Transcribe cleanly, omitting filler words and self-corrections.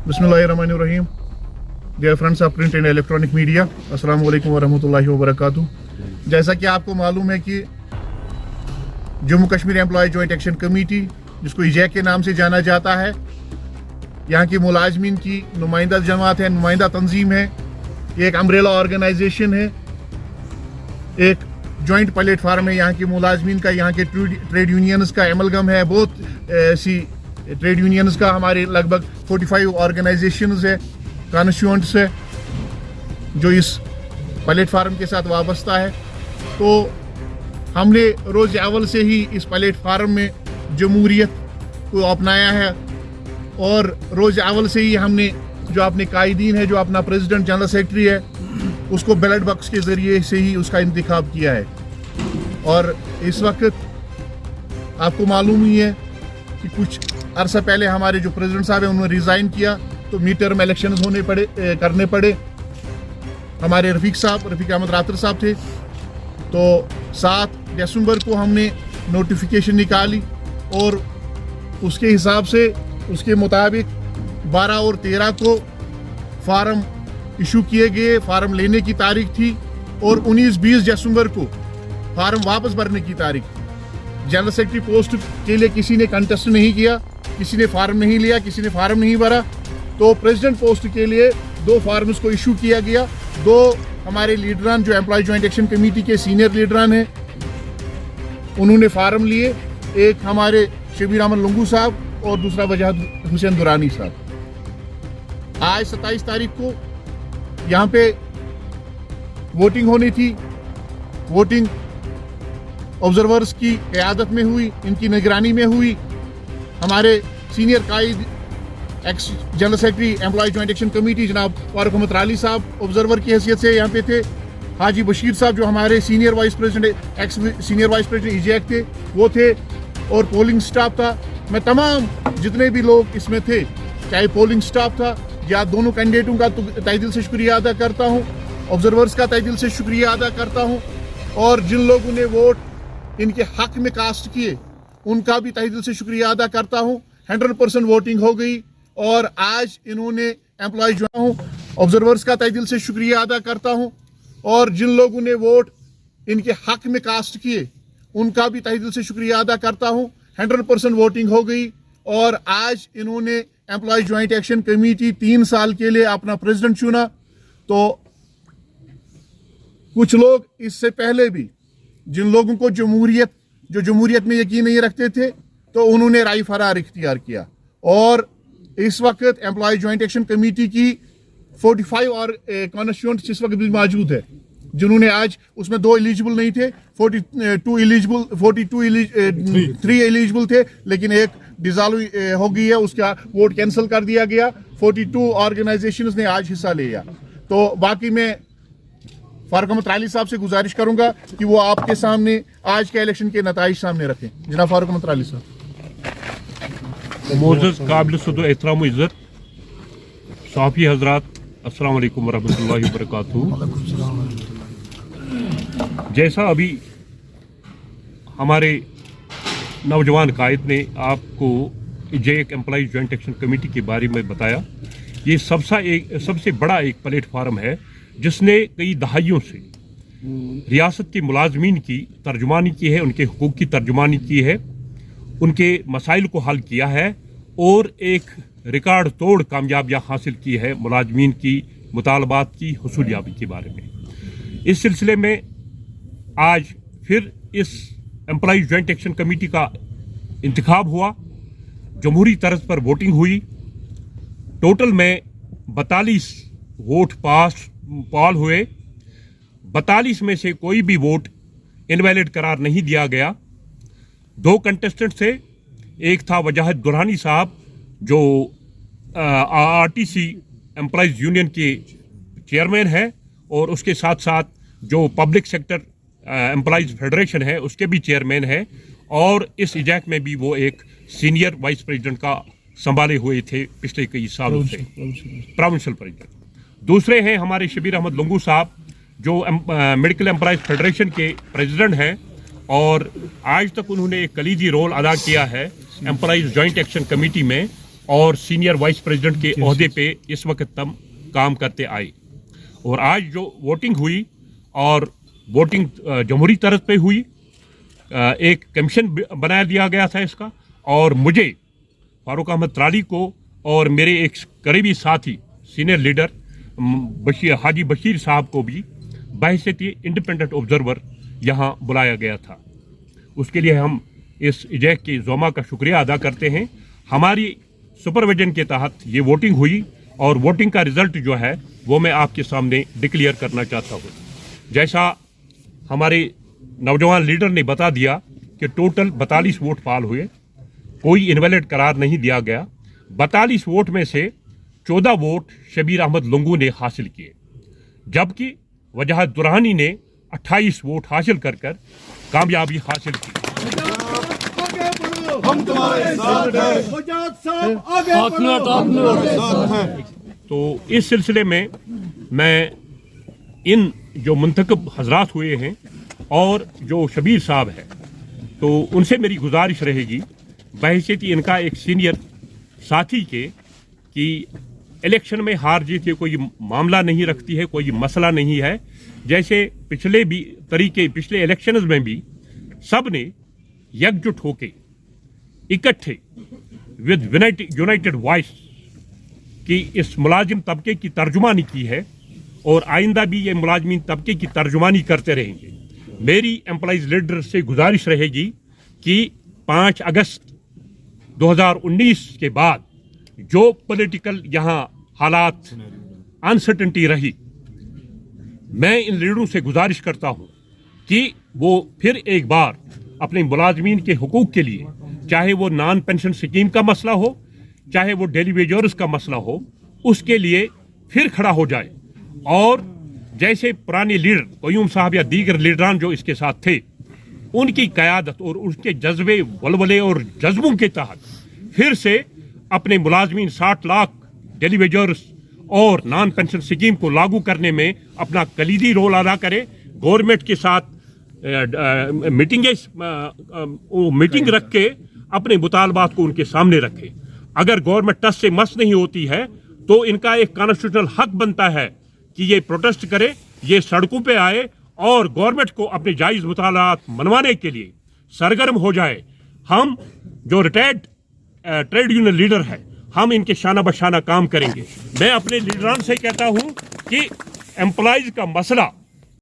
Bismillahirrahmanirrahim. Dear friends of print and electronic media, Assalamu alaikum wa rahmatullahi wa barakatuh. जैसा कि आपको मालूम है कि Jammu Kashmir employ joint action committee, जिसको इजैक के नाम से जाना जाता है, यहाँ की मुलाजमीन की नुमाइंदा जमात है, नुमाइंदा तंजीम है, एक अम्ब्रेला ऑर्गेनाइजेशन है, एक जॉइंट प्लेटफार्म है यहाँ की मुलाजमीन का, यहाँ के ट्रेड यूनियंस का एमलगम है, बहुत ऐसी ट्रेड यूनियंस का हमारे लगभग 45 ऑर्गेनाइजेशंस है, कॉन्स्टिट्यूएंट्स है जो इस प्लेटफार्म के साथ वाबस्ता है। तो हमने रोज़ अव्वल से ही इस प्लेटफार्म में जमहूरियत को अपनाया है और रोज़ अव्वल से ही हमने जो अपने कायदीन है, जो अपना प्रेसिडेंट जनरल सेक्रेटरी है, उसको बैलेट बॉक्स के ज़रिए से ही उसका इंतखाब किया है। और इस वक्त आपको मालूम ही है कि कुछ अरसा पहले हमारे जो प्रेसिडेंट साहब हैं उन्होंने रिज़ाइन किया, तो मिड टर्म इलेक्शंस करने पड़े। हमारे रफ़ीक अहमद रातर साहब थे, तो 7 दिसंबर को हमने नोटिफिकेशन निकाली और उसके हिसाब से उसके मुताबिक 12 और 13 को फार्म इशू किए गए, फार्म लेने की तारीख थी और 19-20 दिसंबर को फार्म वापस भरने की तारीख। जनरल सेक्रेटरी पोस्ट के लिए किसी ने कंटेस्ट नहीं किया, किसी ने फार्म नहीं लिया, किसी ने फार्म नहीं भरा, तो प्रेसिडेंट पोस्ट के लिए 2 फार्म्स को इशू किया गया। 2 हमारे लीडरान जो एम्प्लॉय जॉइंट एक्शन कमेटी के सीनियर लीडरान हैं उन्होंने फार्म लिए, एक हमारे शबीर अहमद लंगू साहब और दूसरा वजाहत हुसैन दुरानी साहब। आज 27 तारीख को यहाँ पे वोटिंग होनी थी। वोटिंग ऑब्जर्वर्स की क़यादत में हुई, इनकी निगरानी में हुई। हमारे सीनियर कायद ex general secretary employ joint action committee जनाब फारूक अहमद राली साहब ऑब्जर्वर की हैसियत से यहाँ पे थे। हाजी बशीर साहब जो हमारे senior vice president x senior vice president Isaac थे वो थे, और पोलिंग स्टाफ था। मैं तमाम जितने भी लोग इसमें थे, चाहे पोलिंग स्टाफ था या दोनों कैंडिडेटों का, तो तहे दिल से शुक्रिया अदा करता हूँ, ऑब्जर्वर्स का तहे दिल से शुक्रिया अदा करता हूँ, और जिन लोगों ने वोट इनके हक में कास्ट किए उनका भी तहे दिल से शुक्रिया अदा करता हूँ। 100% वोटिंग हो गई और आज इन्होंने एम्प्लॉय जो हूँ, ऑब्जर्वर्स का तहे दिल से शुक्रिया अदा करता हूँ, और जिन लोगों ने वोट इनके हक में कास्ट किए उनका भी तहे दिल से शुक्रिया अदा करता हूँ। 100% वोटिंग हो गई और आज इन्होंने एम्प्लॉय जॉइंट एक्शन कमेटी 3 साल के लिए अपना प्रेसिडेंट चुना। तो कुछ लोग इससे पहले भी जिन लोगों को जमहूरियत में यकीन नहीं रखते थे, तो उन्होंने राय फरार इख्तियार किया, और इस वक्त एम्प्लॉय जॉइंट एक्शन कमेटी की 45 और कॉन्स्टिट्यूएंट्स इस वक्त भी मौजूद है, जिन्होंने आज उसमें 2 एलिजिबल नहीं थे, 3 एलिजिबल थे, लेकिन एक डिसॉल्व हो गई है, उसका वोट कैंसिल कर दिया गया। 42 ऑर्गेनाइजेशंस ने आज हिस्सा लिया। तो बाकी मैं फारूक अहमद राली साहब से गुजारिश करूंगा कि वो आपके सामने आज के इलेक्शन के नताइज सामने रखें। जनाब फारूक अहमद राली साहब। मोअज़्ज़ज़ काबिल सदर एहतराम इज़्ज़त सहाफ़ी हज़रात, अस्सलाम वालेकुम वरहमतुल्लाहि वबरकातुहू। जैसा अभी हमारे नौजवान कायद ने आपको इजैक एम्प्लॉय जॉइंट एक्शन कमेटी के बारे में बताया, ये सबसे बड़ा एक प्लेटफार्म है जिसने कई दहाइयों से रियासत के मुलाजमीन की तर्जुमानी की है, उनके हुकूक की तर्जुमानी की है, उनके मसाइल को हल किया है और एक रिकॉर्ड तोड़ कामयाबियाँ हासिल की है मुलाजमीन की मुतालबात की हुसूलियाबी के बारे में। इस सिलसिले में आज फिर इस एम्प्लॉय जॉइंट एक्शन कमेटी का इंतखाब हुआ, जमहूरी तर्ज पर वोटिंग हुई। टोटल में 42 वोट पॉल हुए। 42 में से कोई भी वोट इनवैलिड करार नहीं दिया गया। 2 कंटेस्टेंट थे, एक था वजाहत दुरानी साहब जो आरटीसी एम्प्लॉयज़ यूनियन के चेयरमैन है, और उसके साथ साथ जो पब्लिक सेक्टर एम्प्लॉयज़ फेडरेशन है उसके भी चेयरमैन है, और इस इजैक में भी वो एक सीनियर वाइस प्रेसिडेंट का संभाले हुए थे पिछले कई सालों से, प्रोविंशियल प्रेसिडेंट। दूसरे हैं हमारे शबीर अहमद लंगू साहब जो मेडिकल एम्प्लॉयज़ फेडरेशन के प्रेसिडेंट हैं, और आज तक उन्होंने एक कलीदी रोल अदा किया है एम्प्लॉयज़ जॉइंट एक्शन कमेटी में, और सीनियर वाइस प्रेसिडेंट के ओहदे पे इस वक्त हम काम करते आए। और आज जो वोटिंग हुई और वोटिंग जमहूरी तरह पे हुई, एक कमीशन बनाया दिया गया था इसका, और मुझे फारूक अहमद त्राली को और मेरे एक करीबी साथी सीनियर लीडर हाजी बशीर साहब को भी बहैसियत इंडिपेंडेंट ऑब्जर्वर यहाँ बुलाया गया था। उसके लिए हम इस इजैक के ज़ोमा का शुक्रिया अदा करते हैं। हमारी सुपरविजन के तहत ये वोटिंग हुई और वोटिंग का रिज़ल्ट जो है वो मैं आपके सामने डिक्लेयर करना चाहता हूँ। जैसा हमारे नौजवान लीडर ने बता दिया कि टोटल 42 वोट फाल हुए, कोई इनवैलिड करार नहीं दिया गया। 42 वोट में से 14 वोट शबीर अहमद लुंगू ने हासिल किए, जबकि वजाहत दुरहानी ने 28 वोट हासिल कर कामयाबी हासिल की। हम तुम्हारे साथ हैं। तो इस सिलसिले में मैं इन जो मुंतखब हजरात हुए हैं और जो शबीर साहब हैं, तो उनसे मेरी गुजारिश रहेगी बहैसियत इनका एक सीनियर साथी के कि इलेक्शन में हार जीत के कोई मामला नहीं रखती है, कोई मसला नहीं है। जैसे पिछले इलेक्शंस में भी सब ने एकजुट होके इकट्ठे विद यूनाइटेड वॉइस की इस मुलाजिम तबके की तर्जुमानी की है और आइंदा भी ये मुलाजमीन तबके की तर्जुमानी करते रहेंगे। मेरी एम्प्लॉइज लीडर से गुजारिश रहेगी कि 5 अगस्त 2019 के बाद जो पॉलिटिकल यहाँ हालात अनसर्टेनिटी रही, मैं इन लीडरों से गुजारिश करता हूँ कि वो फिर एक बार अपने मुलाजमीन के हुकूक के लिए, चाहे वो नॉन पेंशन स्कीम का मसला हो, चाहे वो डेली वेजर्स का मसला हो, उसके लिए फिर खड़ा हो जाए। और जैसे पुराने लीडर क़य्यूम साहब या दीगर लीडरान जो इसके साथ थे, उनकी क़यादत और उनके जज्बे, वलवले और जज्बों के तहत फिर से अपने मुलाजमीन 60 लाख डेली वेजर्स और नॉन पेंशन स्कीम को लागू करने में अपना कलीदी रोल अदा करे। गवर्नमेंट के साथ मीटिंग रख के अपने मुतालबात को उनके सामने रखे। अगर गवर्नमेंट टस से मस नहीं होती है तो इनका एक कॉन्स्टिट्यूशनल हक बनता है कि ये प्रोटेस्ट करे, ये सड़कों पे आए और गवर्नमेंट को अपने जायज़ मुतालात मनवाने के लिए सरगर्म हो जाए। हम जो रिटायर्ड ट्रेड यूनियन लीडर है, हम इनके शाना बशाना काम करेंगे। मैं अपने लीडरान से कहता हूँ कि एम्प्लॉइज का मसला